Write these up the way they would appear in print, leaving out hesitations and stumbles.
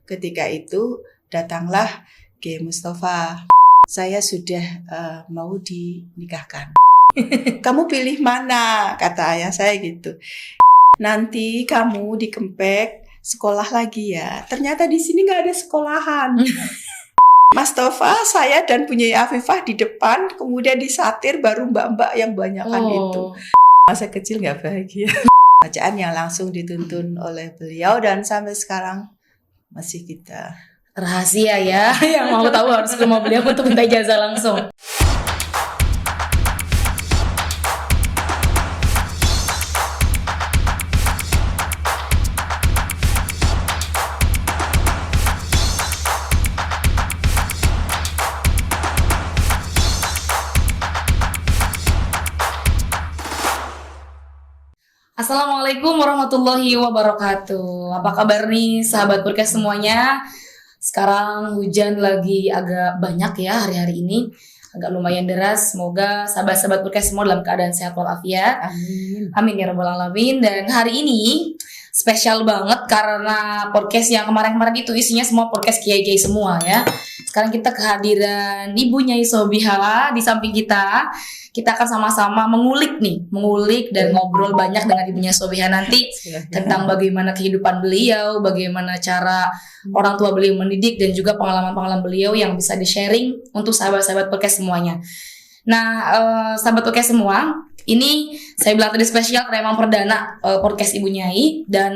ketika itu datanglah Kiai Mustafa. Saya sudah mau dinikahkan. Kamu pilih mana? Kata ayah saya gitu. Nanti kamu di Kempek sekolah lagi ya. Ternyata di sini nggak ada sekolahan. Mas Tova, saya dan Bunyai Afifah di depan, kemudian disatir baru mbak-mbak yang banyakan itu. Masa kecil nggak bahagia. Bacaan yang langsung dituntun oleh beliau dan sampai sekarang masih kita rahasia ya. Yang mau tahu harus ke rumah beliau untuk minta ijazah langsung. Assalamualaikum warahmatullahi wabarakatuh. Apa kabar nih sahabat podcast semuanya? Sekarang hujan lagi agak banyak ya hari-hari ini. Agak lumayan deras. Semoga sahabat-sahabat podcast semua dalam keadaan sehat walafiat. Amin. Amin ya rabbal alamin. Dan hari ini spesial banget karena podcast yang kemarin-kemarin itu isinya semua podcast kiai-kiai semua ya. Sekarang kita kehadiran Ibu Nyai Sobiha di samping kita. Kita akan sama-sama mengulik dan ngobrol banyak dengan Ibunya Sobiha nanti tentang bagaimana kehidupan beliau, bagaimana cara orang tua beliau mendidik, dan juga pengalaman-pengalaman beliau yang bisa di-sharing untuk sahabat-sahabat podcast semuanya. Nah, sahabat podcast semua, ini saya bilang tadi spesial karena emang perdana podcast Ibu Nyai, dan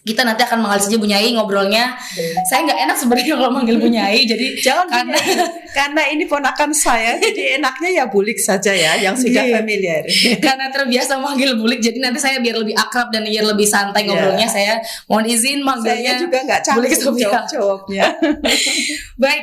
kita nanti akan mengalir saja Bu Nyai ngobrolnya. Saya nggak enak sebenarnya kalau manggil Bu Nyai, jadi jangan karena ini ponakan saya, jadi enaknya ya Bulik saja ya, yang sudah familiar. Karena terbiasa manggil Bulik, jadi nanti saya biar lebih akrab dan biar lebih santai ngobrolnya, saya mohon izin manggilnya. Saya juga nggak canggung jawabnya. Baik,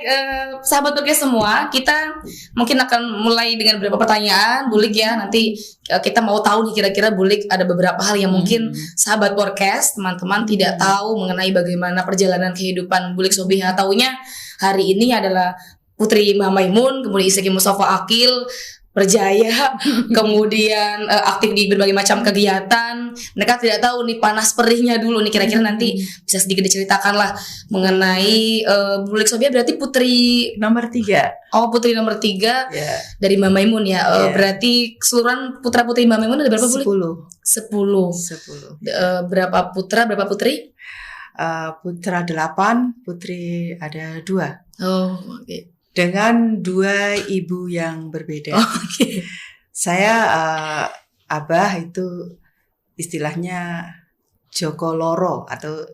sahabat podcast semua, kita mungkin akan mulai dengan beberapa pertanyaan Bulik ya. Nanti kita mau tahu nih kira-kira Bulik ada beberapa hal yang mungkin sahabat podcast teman-teman tidak tahu mengenai bagaimana perjalanan kehidupan Bulik Sobiha. Taunya hari ini adalah putri Mbah Maimun, kemudian istri Mustafa Akil, berjaya, kemudian aktif di berbagai macam kegiatan. Mereka tidak tahu nih panas perihnya dulu nih, kira-kira nanti bisa sedikit diceritakan lah mengenai Bulik Sobiha. Berarti putri nomor 3. Oh, putri nomor 3 dari Mbah Maimun ya. Berarti keseluruhan putra-putri Mbah Maimun ada berapa Bulik? 10. Berapa putra, berapa putri? Putra 8, putri ada 2. Oh, oke. Dengan 2 ibu yang berbeda. Oh, okay. Saya abah itu istilahnya Joko Loro atau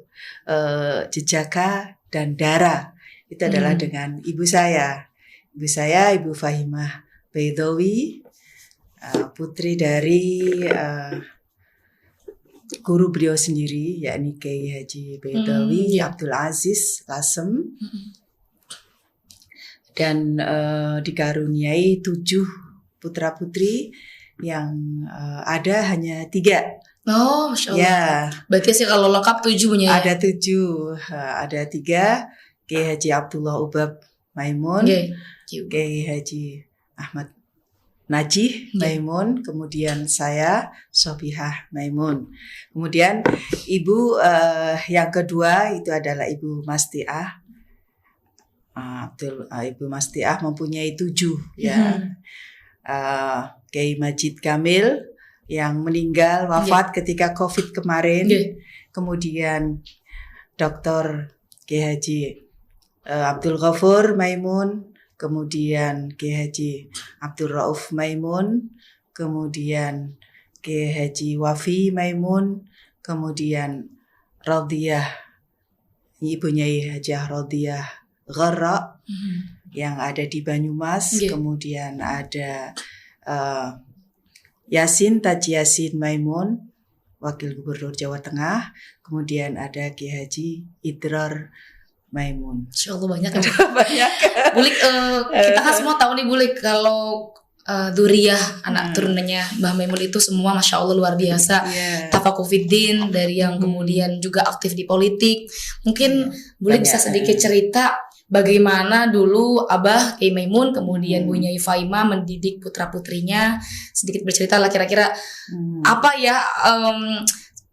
Jejaka dan Dara. Itu adalah dengan ibu saya. Ibu saya Ibu Fahimah Baidowi, putri dari guru beliau sendiri, yakni Kiai Haji Baidowi Abdul Aziz Lasem. Dan dikaruniai 7 putra putri yang ada hanya 3. Oh, Masya Allah. Ya. Berarti sih kalau lengkap 7 punya. Ada 7, ada 3. Kiai Haji Abdullah Ubab Maimun, Kiai Haji Ahmad Najih Maimun, kemudian saya Sobihah Maimun. Kemudian ibu yang kedua itu adalah Ibu Mastiah. Ibu Mastiah mempunyai 7 ya. Kiai Majid Kamil yang meninggal wafat ketika COVID kemarin. Kemudian Dr. Kiai Haji Abdul Ghafur Maimun, kemudian Kiai Haji Abdul Rauf Maimun, kemudian Kiai Haji Wafi Maimun, kemudian Radiyah, ibunya Hajah Radiyah Gharra yang ada di Banyumas. Kemudian ada Yasin Taji Yasin Maimun, Wakil Gubernur Jawa Tengah. Kemudian ada Kiai Haji Idrar Maimun. Insya Allah banyak ya. Banyak. Bulik, kita kan semua tahu nih Bulik, kalau Duriyah anak turunannya Mbah Maimun itu semua Masya Allah luar biasa. Tafakufiddin dari yang kemudian juga aktif di politik. Mungkin Bulik bisa sedikit cerita bagaimana dulu Abah Kiai Maimun kemudian Bu Nyai Faima mendidik putra-putrinya. Sedikit bercerita lah kira-kira apa ya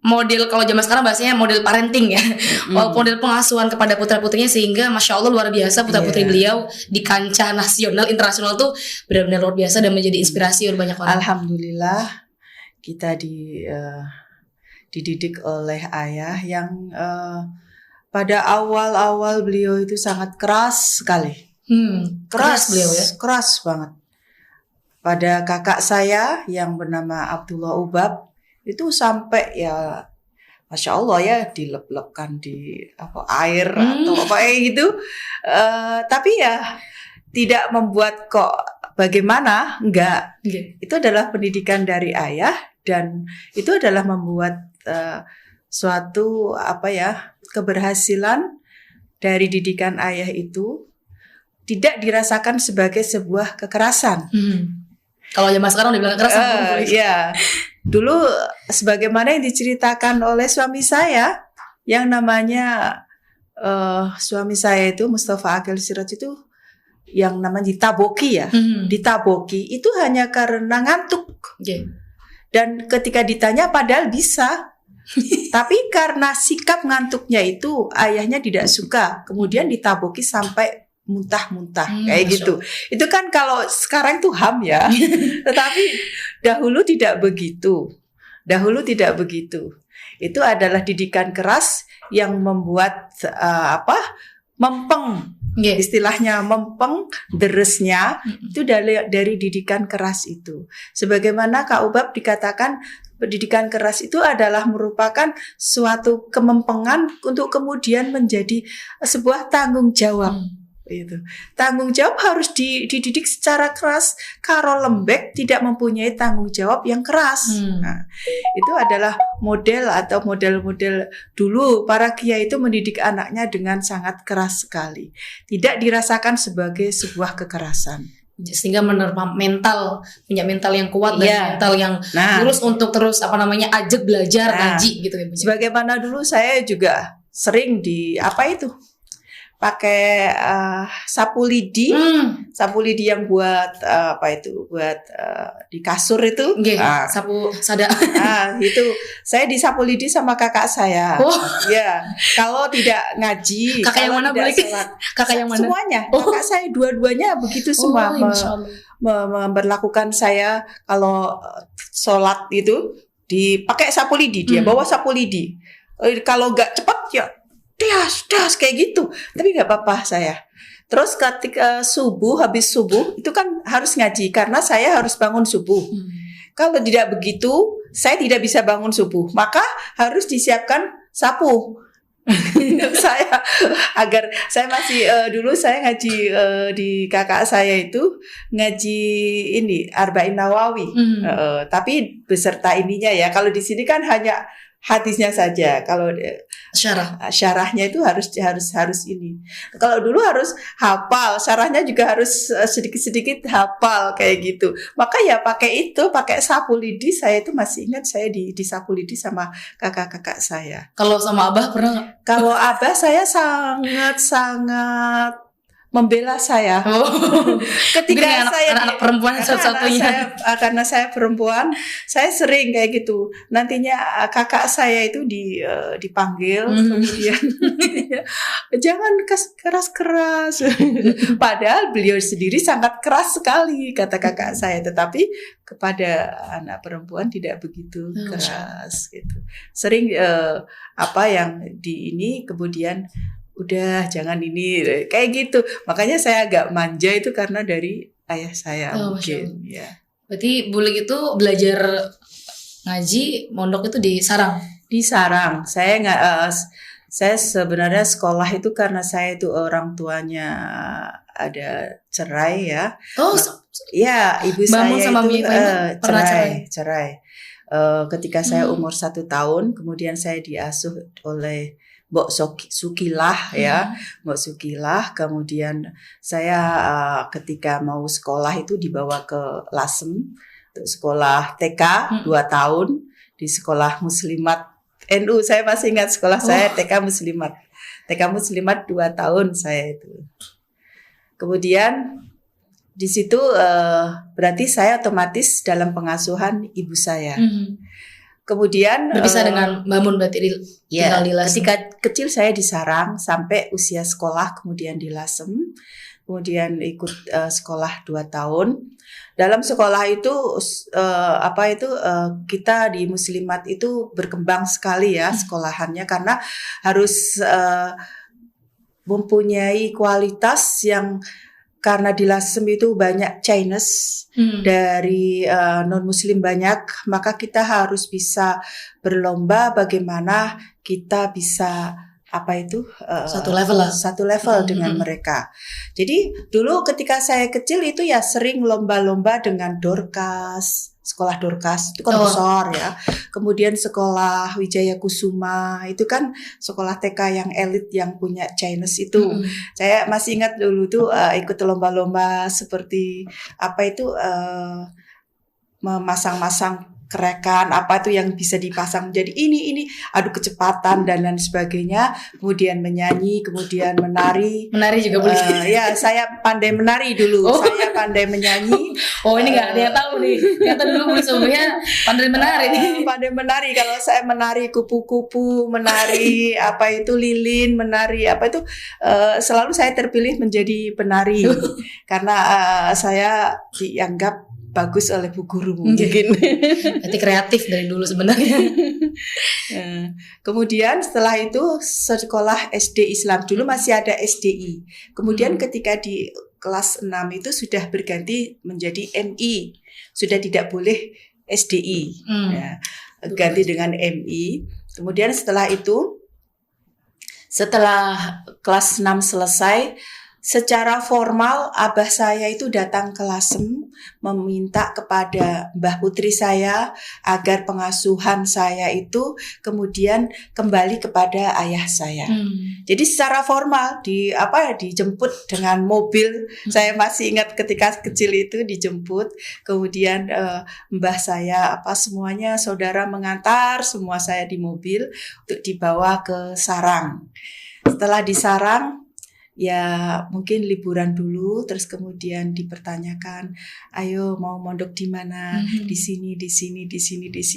model, kalau zaman sekarang bahasanya model parenting ya, model pengasuhan kepada putra-putrinya, sehingga Masya Allah luar biasa putra-putri beliau di kancah nasional, internasional tuh benar-benar luar biasa dan menjadi inspirasi untuk banyak orang. Alhamdulillah kita dididik oleh ayah yang pada awal-awal beliau itu sangat keras sekali. Keras beliau ya. Keras banget. Pada kakak saya yang bernama Abdullah Ubab itu sampai ya Masya Allah ya dilep-lepkan di air atau apa gitu. Tapi ya tidak membuat kok bagaimana, enggak. Itu adalah pendidikan dari ayah dan itu adalah membuat suatu keberhasilan dari didikan ayah itu tidak dirasakan sebagai sebuah kekerasan. Kalau zaman sekarang dibilang kekerasan. Ya. Dulu sebagaimana yang diceritakan oleh suami saya, yang namanya suami saya itu Mustafa Akil Siraj itu yang namanya ditaboki ya. Ditaboki itu hanya karena ngantuk. Dan ketika ditanya padahal bisa. Tapi karena sikap ngantuknya itu ayahnya tidak suka, kemudian ditaboki sampai muntah-muntah kayak gitu. Itu kan kalau sekarang tuh HAM ya. Tetapi dahulu tidak begitu. Itu adalah didikan keras yang membuat mempeng. Istilahnya mempeng, deresnya itu dari didikan keras itu. Sebagaimana Kak Ubab dikatakan pendidikan keras itu adalah merupakan suatu kemempengan untuk kemudian menjadi sebuah tanggung jawab. Itu tanggung jawab harus dididik secara keras. Kalau lembek tidak mempunyai tanggung jawab yang keras. Nah, itu adalah model atau model-model dulu para kiai itu mendidik anaknya dengan sangat keras sekali. Tidak dirasakan sebagai sebuah kekerasan. Sehingga punya mental yang kuat dan mental yang lurus untuk terus ajak belajar ngaji gitu ya. Sebagaimana dulu saya juga sering pakai sapu lidi yang buat buat di kasur itu, sapu sada. Itu saya disapu lidi sama kakak saya. Ya, kalau tidak ngaji, kakak yang mana boleh? Kakak yang mana? Semuanya, kakak saya dua-duanya begitu semua memperlakukan saya kalau sholat itu dipakai sapu lidi, dia bawa sapu lidi. Kalau nggak cepat ya das kayak gitu, tapi nggak apa-apa saya. Terus ketika habis subuh itu kan harus ngaji karena saya harus bangun subuh. Kalau tidak begitu saya tidak bisa bangun subuh, maka harus disiapkan sapu. Saya masih dulu saya ngaji di kakak saya itu ngaji ini Arba'in Nawawi, tapi beserta ininya ya. Kalau di sini kan hanya hadisnya saja. Kalau syarahnya itu harus ini. Kalau dulu harus hafal, syarahnya juga harus sedikit-sedikit hafal kayak gitu. Maka ya pakai sapu lidi. Saya itu masih ingat saya disapu lidi sama kakak-kakak saya. Kalau sama Abah pernah nggak? Kalau Abah saya sangat membela saya. Ketika anak perempuan satu-satunya. Karena saya perempuan, saya sering kayak gitu. Nantinya kakak saya itu dipanggil, kemudian jangan keras-keras. Padahal beliau sendiri sangat keras sekali, kata kakak saya. Tetapi kepada anak perempuan tidak begitu keras. Gitu. Sering yang kemudian udah jangan ini kayak gitu. Makanya saya agak manja itu karena dari ayah saya mungkin. Ya. Berarti Bulik itu belajar ngaji mondok itu di Sarang. Di Sarang. Saya sebenarnya sekolah itu karena saya itu orang tuanya ada cerai ya. Ya, ibu saya sama itu cerai. Ketika saya umur 1 tahun, kemudian saya diasuh oleh Mbok Sukilah ya, Mbok Sukilah. Kemudian saya ketika mau sekolah itu dibawa ke Lasem untuk sekolah TK 2 tahun di sekolah Muslimat NU. Saya masih ingat sekolah saya TK Muslimat 2 tahun saya itu. Kemudian di situ berarti saya otomatis dalam pengasuhan ibu saya. kemudian berpisah dengan Mbak Mun berarti tinggal di Lasem. Ketika kecil saya di Sarang sampai usia sekolah, kemudian di Lasem, kemudian ikut sekolah 2 tahun. Dalam sekolah itu kita di Muslimat itu berkembang sekali ya sekolahannya, karena harus mempunyai kualitas yang, karena di Lasem itu banyak Chinese dari non-Muslim banyak, maka kita harus bisa berlomba bagaimana kita bisa satu level dengan mereka. Jadi dulu ketika saya kecil itu ya sering lomba-lomba dengan Dorcas, sekolah Dorcas itu kan besar ya. Kemudian sekolah Wijaya Kusuma itu kan sekolah TK yang elit yang punya Chinese itu. Saya masih ingat dulu tuh ikut lomba-lomba seperti memasang-masang kerekan yang bisa dipasang jadi ini adu kecepatan dan lain sebagainya, kemudian menyanyi, kemudian menari juga boleh. Ya, saya pandai menari dulu. Saya pandai menyanyi. Ini nggak ada yang tahu nih, kata dulu Bu Sobiha pandai menari. Pandai menari. Kalau saya menari kupu-kupu, menari lilin, menari selalu saya terpilih menjadi penari karena saya dianggap bagus oleh bu guru mungkin. Berarti kreatif dari dulu sebenarnya. Kemudian setelah itu sekolah SD Islam, dulu masih ada SDI. Kemudian ketika di kelas 6 itu sudah berganti menjadi MI. Sudah tidak boleh SDI. Ganti dengan MI. Kemudian setelah itu, setelah kelas 6 selesai, secara formal abah saya itu datang ke Lasem meminta kepada Mbah Putri saya agar pengasuhan saya itu kemudian kembali kepada ayah saya. Jadi secara formal dijemput dengan mobil. Saya masih ingat ketika kecil itu dijemput. Kemudian mbah saya semuanya saudara mengantar semua saya di mobil untuk dibawa ke Sarang. Setelah di Sarang, ya mungkin liburan dulu, terus kemudian dipertanyakan, ayo mau mondok di mana? Di sini,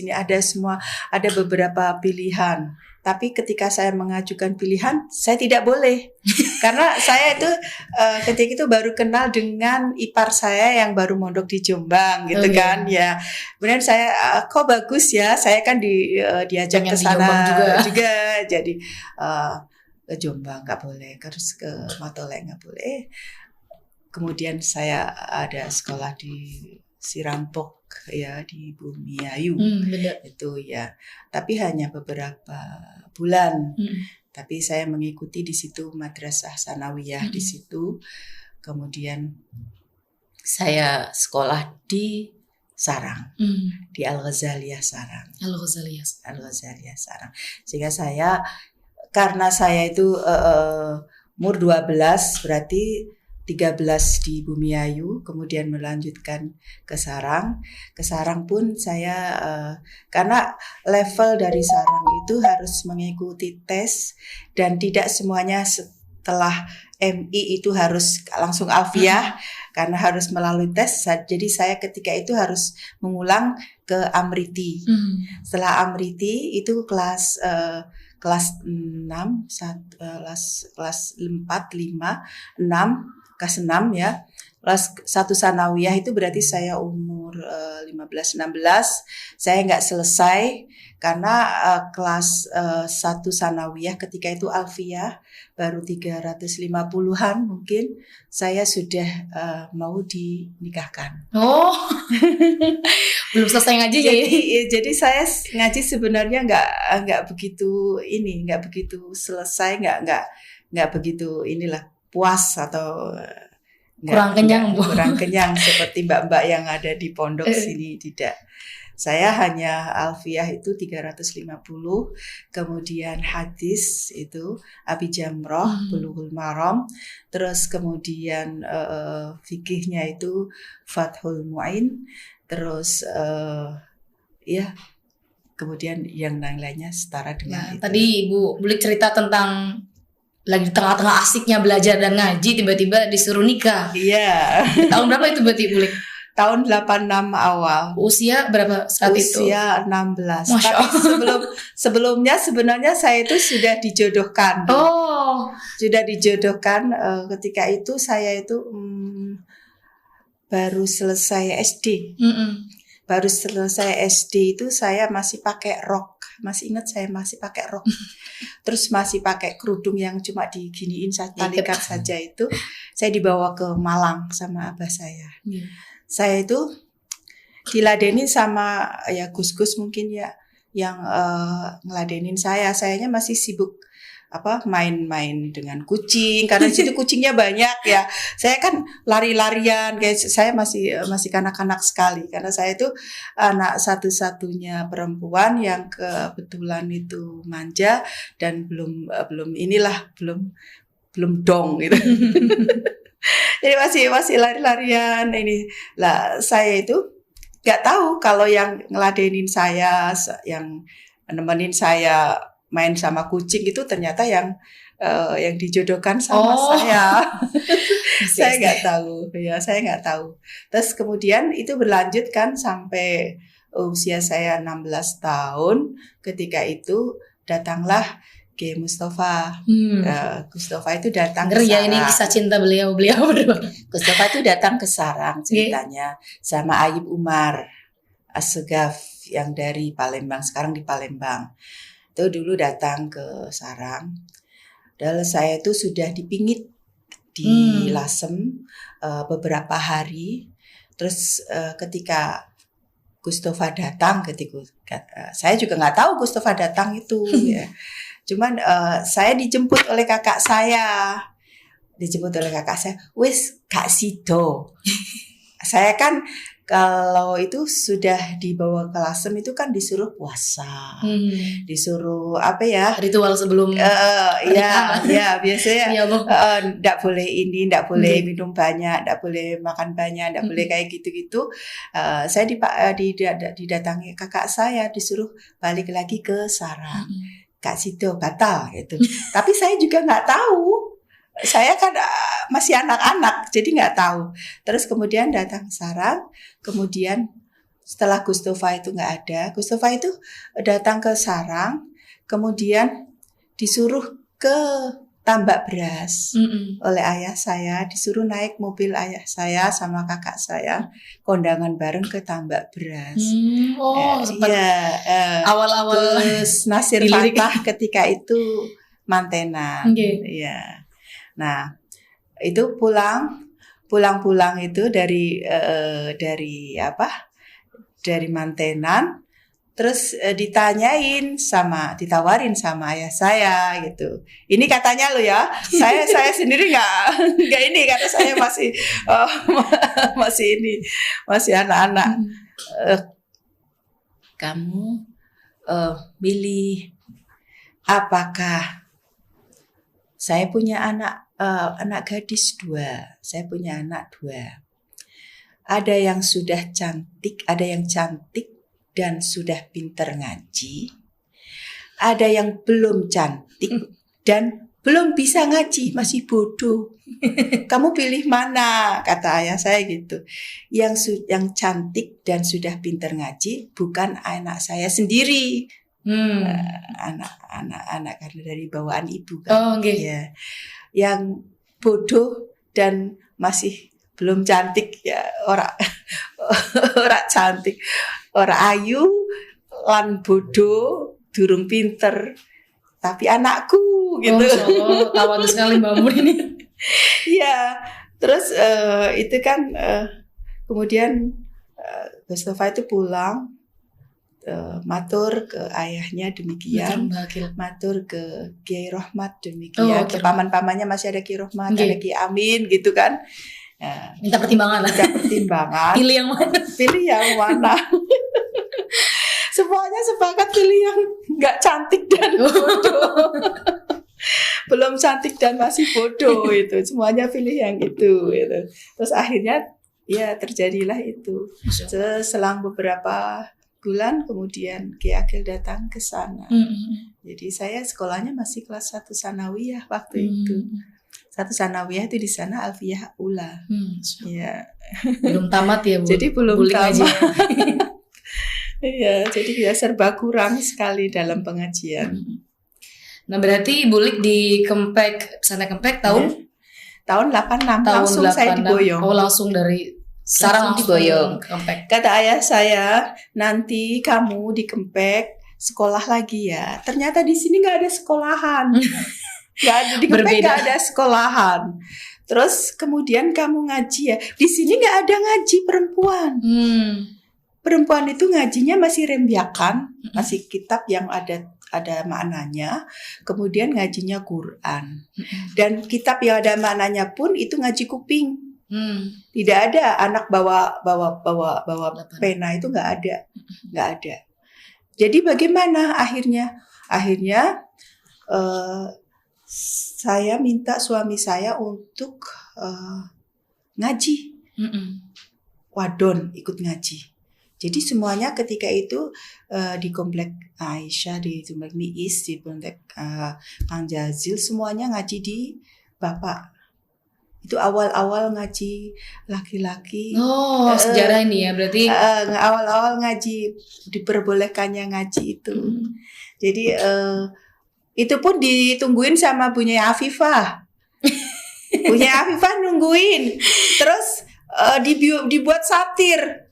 ada beberapa pilihan. Tapi ketika saya mengajukan pilihan, saya tidak boleh. Karena saya itu ketika itu baru kenal dengan ipar saya yang baru mondok di Jombang gitu kan. Ya. Kemudian saya kok bagus ya, saya kan diajak ke sana juga. Jadi ke Jombang nggak boleh, terus ke Matolek nggak boleh. Kemudian saya ada sekolah di Sirampok ya, di Bumiayu itu ya, tapi hanya beberapa bulan. Tapi saya mengikuti di situ madrasah sanawiyah di situ. Kemudian saya sekolah di Sarang, di Al-Ghazaliyah Sarang. Al-Ghazaliyah Sarang. Sehingga karena saya itu umur 12, berarti 13 di Bumiayu, kemudian melanjutkan ke Sarang. Ke Sarang pun saya, karena level dari Sarang itu harus mengikuti tes, dan tidak semuanya setelah MI itu harus langsung alfiah, karena harus melalui tes. Jadi saya ketika itu harus mengulang ke Amriti. Setelah Amriti itu kelas 6, kelas 4, 5, 6, kelas 6 ya. Kelas 1 sanawiyah itu berarti saya umur 15-16. Saya nggak selesai karena kelas 1 sanawiyah ketika itu alfiyah baru 350-an mungkin, saya sudah mau dinikahkan. Belum selesai ngaji jadi saya ngaji sebenarnya nggak begitu selesai, nggak begitu puas atau kurang kenyang seperti mbak-mbak yang ada di pondok sini, tidak. Saya hanya alfiyah itu 350, kemudian hadis itu Abi Jamroh, Bulughul Maram, terus kemudian fikihnya itu Fathul Mu'in, terus kemudian yang lain-lainnya setara dengan itu. Tadi Ibu boleh cerita tentang lagi di tengah-tengah asiknya belajar dan ngaji, tiba-tiba disuruh nikah. Iya. Tahun berapa itu berarti Bulik? tahun 86 awal. Usia berapa saat itu? Usia 16. Masya Tapi sebelumnya sebenarnya saya itu sudah dijodohkan. Oh, Sudah dijodohkan ketika itu saya itu baru selesai SD. Baru selesai SD itu saya masih pakai rok. Masih ingat saya masih pakai rok. Terus masih pakai kerudung yang cuma diginiin talikan saja itu. Saya dibawa ke Malang sama abah saya. Saya itu diladenin sama ya Gus-gus mungkin ya yang ngeladenin saya. Sayanya masih sibuk main-main dengan kucing karena di situ kucingnya banyak ya. Saya kan lari-larian, kayak saya masih kanak-kanak sekali karena saya itu anak satu-satunya perempuan yang kebetulan itu manja dan belum dong gitu. Jadi masih lari-larian ini. Lah saya itu nggak tahu kalau yang ngeladenin saya, yang nemenin saya main sama kucing itu ternyata yang dijodohkan sama saya. Saya nggak tahu, ya saya nggak tahu. Terus kemudian itu berlanjut kan sampai usia saya 16 tahun. Ketika itu datanglah Kiai Mustafa. Mustafa itu datang ke Sarang. Ya ini kisah cinta beliau berdua. Mustafa itu datang ke Sarang ceritanya sama Ayub Umar Assegaf yang dari Palembang, sekarang di Palembang. Itu dulu datang ke Sarang. Dan saya itu sudah dipingit di Lasem beberapa hari. Terus ketika Mustafa datang, saya juga nggak tahu Mustafa datang itu. Ya. Cuman saya dijemput oleh kakak saya. Wis Kak Sido. Saya kan kalau itu sudah dibawa ke Lasem itu kan disuruh puasa, disuruh ritual sebelum ya biasanya ndak boleh ndak boleh minum banyak, ndak boleh makan banyak, ndak boleh kayak gitu-gitu. Saya didatangi kakak saya disuruh balik lagi ke Sarang. Kak Sido batal gitu. Tapi saya juga nggak tahu. Saya kan masih anak-anak, jadi nggak tahu. Terus kemudian datang ke Sarang, kemudian setelah Mustafa itu nggak ada, Mustafa itu datang ke Sarang, kemudian disuruh ke Tambak Beras oleh ayah saya, disuruh naik mobil ayah saya sama kakak saya, kondangan bareng ke Tambak Beras. Awal-awal terus Nasir Fatah ketika itu mantenan, ya. Nah, itu pulang itu dari mantenan, terus ditawarin sama ayah saya gitu. Ini katanya lo ya, saya sendiri nggak ini karena saya masih anak-anak. Kamu milih apakah saya punya anak gadis 2, saya punya anak 2. Ada yang sudah cantik, ada yang cantik dan sudah pinter ngaji. Ada yang belum cantik dan belum bisa ngaji, masih bodoh. Kamu pilih mana? Kata ayah saya gitu. Yang cantik dan sudah pinter ngaji bukan anak saya sendiri. Anak karena dari bawaan ibu kan. Ya. Yang bodoh dan masih belum cantik ya ora cantik, ora ayu lan bodoh durung pinter tapi anakku gitu. Tahu sekali Mbak Mun ini. Iya, terus itu kan kemudian Mustafa itu pulang. Matur ke ayahnya demikian, matur ke Kiai Rohmat demikian, ke paman-pamannya masih ada Kiai Rohmat, ada Kiai Amin gitu kan. Minta pertimbangan. Pilih yang mana? Semuanya sepakat pilih yang nggak cantik dan bodoh. Belum cantik dan masih bodoh itu, semuanya pilih yang itu. Gitu. Terus akhirnya ya terjadilah itu. Selang beberapa bulan kemudian Ki Agil datang ke sana. Jadi saya sekolahnya masih kelas 1 sanawiyah waktu itu. Satu sanawiyah itu di sana, alfiyah ula. Ya. Belum tamat ya Bu. Jadi belum Bulik tamat. ngajinya. Iya, jadi ya serba kurang sekali dalam pengajian. Nah berarti Bulik di Kempek, pesantren Kempek tahun Tahun 86 tahun langsung saya 86. diboyong. Oh langsung dari sekarang langsung diboyong. ke Kempek. Kata ayah saya, nanti kamu di Kempek sekolah lagi ya. Ternyata di sini nggak ada sekolahan. Nggak ada di Kempek, Berbeda. nggak ada sekolahan. Terus kemudian kamu ngaji ya. Di sini nggak ada ngaji perempuan. Perempuan itu ngajinya masih rembiakan, masih kitab yang ada maknanya. Kemudian ngajinya Quran. Dan kitab yang ada maknanya pun itu ngaji kuping. Tidak ada anak bawa pena, itu nggak ada. Jadi bagaimana akhirnya? Akhirnya saya minta suami saya untuk ngaji. Wadon ikut ngaji. Jadi semuanya ketika itu di komplek Aisyah, di komplek Miis, di komplek Kang Jazil, semuanya ngaji di Bapak. Itu awal-awal ngaji laki-laki. Oh, sejarah ini ya berarti. Awal-awal ngaji, diperbolehkannya ngaji itu. Jadi itu pun ditungguin sama Bu Nyai Afifah. Bu Nyai Afifah nungguin. Terus dibuat satir.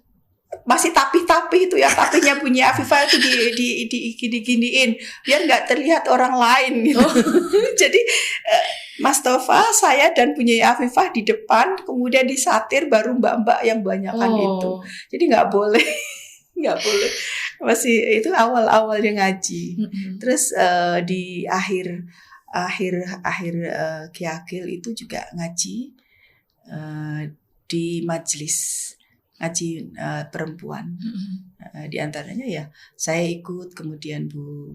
Masih tapih-tapih itu ya, tapihnya bunyi Afifah itu diginiin biar nggak terlihat orang lain gitu. Jadi Mas Tova, saya dan Bunyai Afifah di depan, kemudian disatir baru mbak-mbak yang banyakan itu. Jadi nggak boleh. Masih itu awal-awalnya ngaji. Terus di akhir Kiagil itu juga ngaji di majelis ngaji perempuan. Di antaranya ya saya ikut, kemudian Bu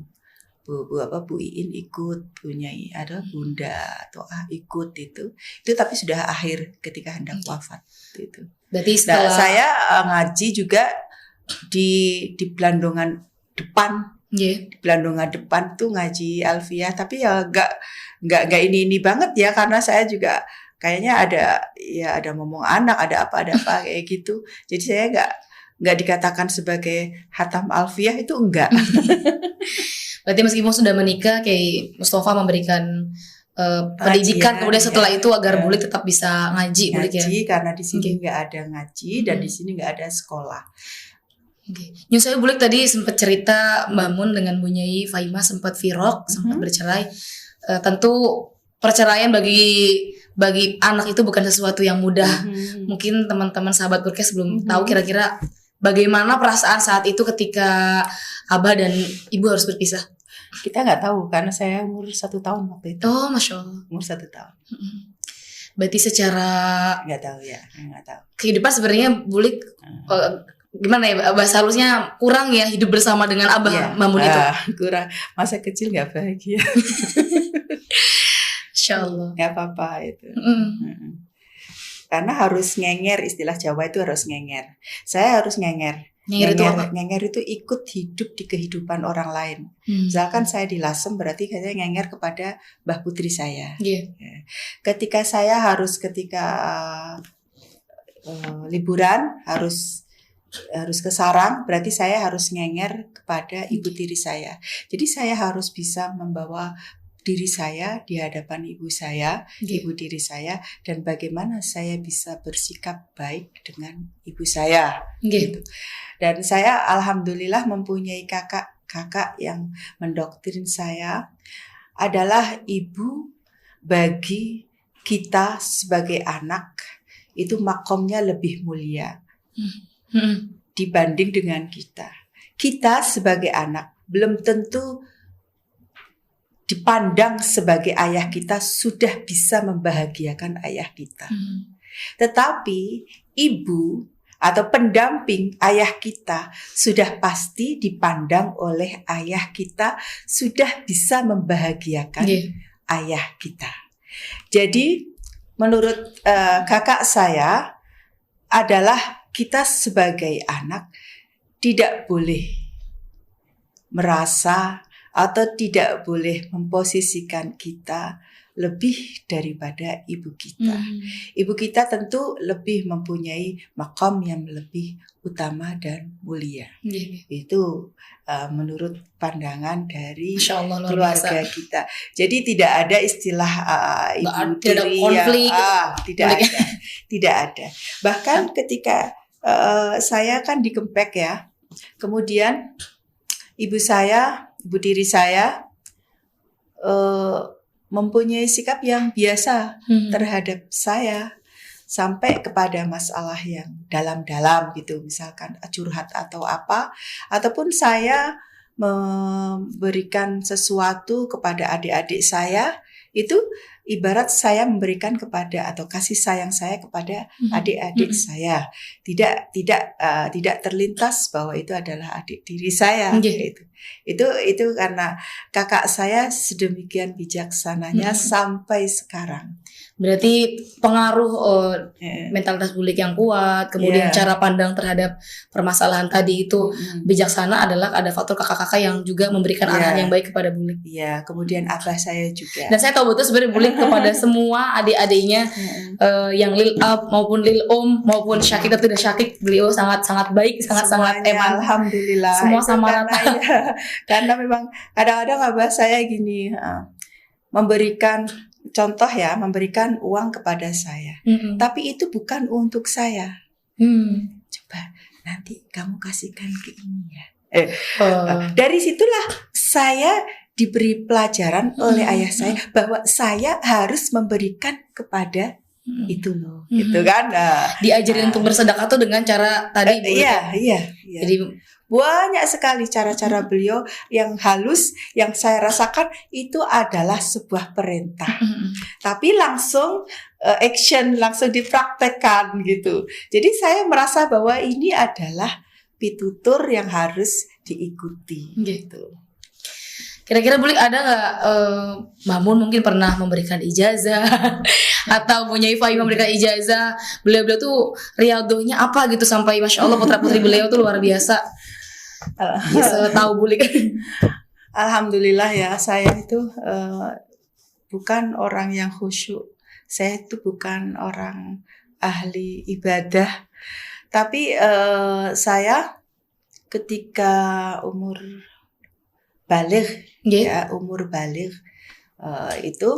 Iin ikut, Bu Nyai ada Bunda Toah ikut itu tapi sudah akhir ketika hendak wafat itu. Berarti setelah saya ngaji juga di Belandongan depan. Di Belandongan depan tuh ngaji alfiyah, tapi ya enggak ini banget ya, karena saya juga kayaknya ada ngomong anak, ada apa kayak gitu. Jadi saya enggak dikatakan sebagai hatam alfiyah, itu enggak. Berarti meskipun sudah menikah, Kiai Mustafa memberikan pendidikan, kemudian setelah itu agar Bulik tetap bisa ngaji ya. Karena di sini enggak ada ngaji dan di sini enggak ada sekolah. Saya Bulik tadi sempat cerita Mbak Mun dengan Bu Nyai Faimah sempat virok, sempat bercerai. Tentu perceraian bagi anak itu bukan sesuatu yang mudah. Mungkin teman-teman sahabat podcast belum tahu kira-kira bagaimana perasaan saat itu ketika Abah dan Ibu harus berpisah. Kita nggak tahu karena saya umur 1 tahun waktu itu. Oh, Masya Allah. Umur 1 tahun. Berarti secara nggak tahu ya, nggak tahu. Kehidupan sebenarnya Bulik gimana ya, bahasa halusnya kurang ya hidup bersama dengan Abah Mamun itu. Kurang, masa kecil nggak bahagia. Insyaallah. Nggak apa-apa itu. Karena harus ngenger, istilah Jawa itu harus ngenger. Saya harus ngenger. Ngenger itu ikut hidup di kehidupan orang lain. Misalkan saya di Lasem, berarti saya ngenger kepada Mbah Putri saya. Ketika liburan harus ke sarang, berarti saya harus ngenger kepada ibu tiri saya. Jadi saya harus bisa membawa diri saya di hadapan ibu saya, ibu tiri saya, dan bagaimana saya bisa bersikap baik dengan ibu saya. Gitu. Dan saya alhamdulillah mempunyai kakak yang mendoktrin saya, adalah ibu bagi kita sebagai anak, itu makomnya lebih mulia dibanding dengan kita. Kita sebagai anak belum tentu dipandang sebagai ayah kita sudah bisa membahagiakan ayah kita. Tetapi ibu atau pendamping ayah kita sudah pasti dipandang oleh ayah kita sudah bisa membahagiakan ayah kita. Jadi menurut kakak saya adalah kita sebagai anak tidak boleh merasa atau tidak boleh memposisikan kita lebih daripada ibu kita. Ibu kita tentu lebih mempunyai maqam yang lebih utama dan mulia. Itu menurut pandangan dari Masya Allah, luar keluarga biasa. kita. Jadi tidak ada istilah ibu Tidak ada tiri konflik, tidak ada. Bahkan ketika saya kan di Kempek ya, kemudian ibu tiri saya mempunyai sikap yang biasa terhadap saya, sampai kepada masalah yang dalam-dalam gitu, misalkan curhat atau apa, ataupun saya memberikan sesuatu kepada adik-adik saya, itu ibarat saya memberikan kepada atau kasih sayang saya kepada adik-adik saya, tidak terlintas bahwa itu adalah adik tiri saya. Itu karena kakak saya sedemikian bijaksananya sampai sekarang. Berarti pengaruh mentalitas bulik yang kuat, kemudian cara pandang terhadap permasalahan tadi itu bijaksana adalah ada faktor kakak-kakak yang juga memberikan arahan yang baik kepada bulik. Iya, kemudian abah saya juga. Dan saya tahu betul sebenarnya bulik kepada semua adik-adiknya yang lil up maupun lil maupun syakik atau tidak syakik, beliau sangat-sangat baik, sangat-sangat eman. Alhamdulillah. Semua sama rata. Karena memang kadang-kadang abah saya gini, memberikan contoh ya, memberikan uang kepada saya. Tapi itu bukan untuk saya. Coba nanti kamu kasihkan ke ini ya. Dari situlah saya diberi pelajaran oleh ayah saya bahwa saya harus memberikan kepada itu loh, gitu kan. Diajarin untuk bersedekah tuh dengan cara tadi. Iya. Jadi banyak sekali cara-cara beliau yang halus, yang saya rasakan itu adalah sebuah perintah. Tapi langsung action, langsung dipraktekkan gitu. Jadi saya merasa bahwa ini adalah pitutur yang harus diikuti gitu. Kira-kira bulik ada nggak Mbak Mun mungkin pernah memberikan ijazah atau punya Ifai memberikan ijazah, beliau tuh riadohnya apa gitu sampai Masya Allah putra-putri beliau tuh luar biasa. Bisa tahu bulik. Alhamdulillah ya, saya itu bukan orang yang khusyuk. Saya itu bukan orang ahli ibadah. Tapi saya ketika umur balik itu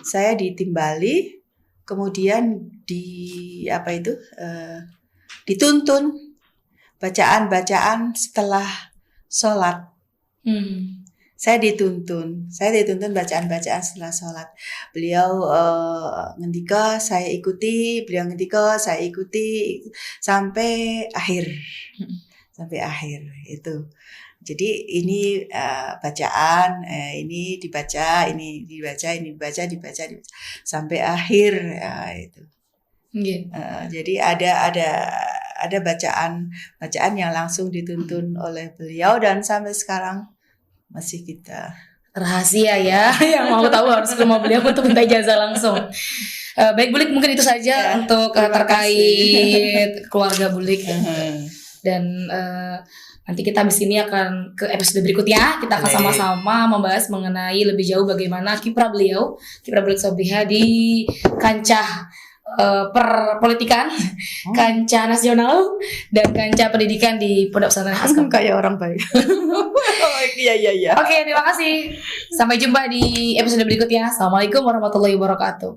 saya ditimbali, kemudian dituntun bacaan setelah sholat. Saya dituntun bacaan setelah sholat. Beliau ngendika, saya ikuti, beliau ngendika, saya ikuti sampai akhir itu. Jadi ini bacaan, ini dibaca sampai akhir itu. Jadi ada bacaan yang langsung dituntun oleh beliau dan sampai sekarang masih kita rahasia ya. Yang mau tahu harus ke rumah beliau untuk minta ijazah langsung. Baik bulik, mungkin itu saja untuk terkait keluarga bulik. Dan nanti kita habis ini akan ke episode berikutnya. Kita akan sama-sama membahas mengenai lebih jauh bagaimana kiprah Bulik Sobiha di kancah perpolitikan, kancah nasional, dan kancah pendidikan di Pondok Pesantren Haskam. Kayak orang baik. Iya. Oke, terima kasih. Sampai jumpa di episode berikutnya. Assalamualaikum warahmatullahi wabarakatuh.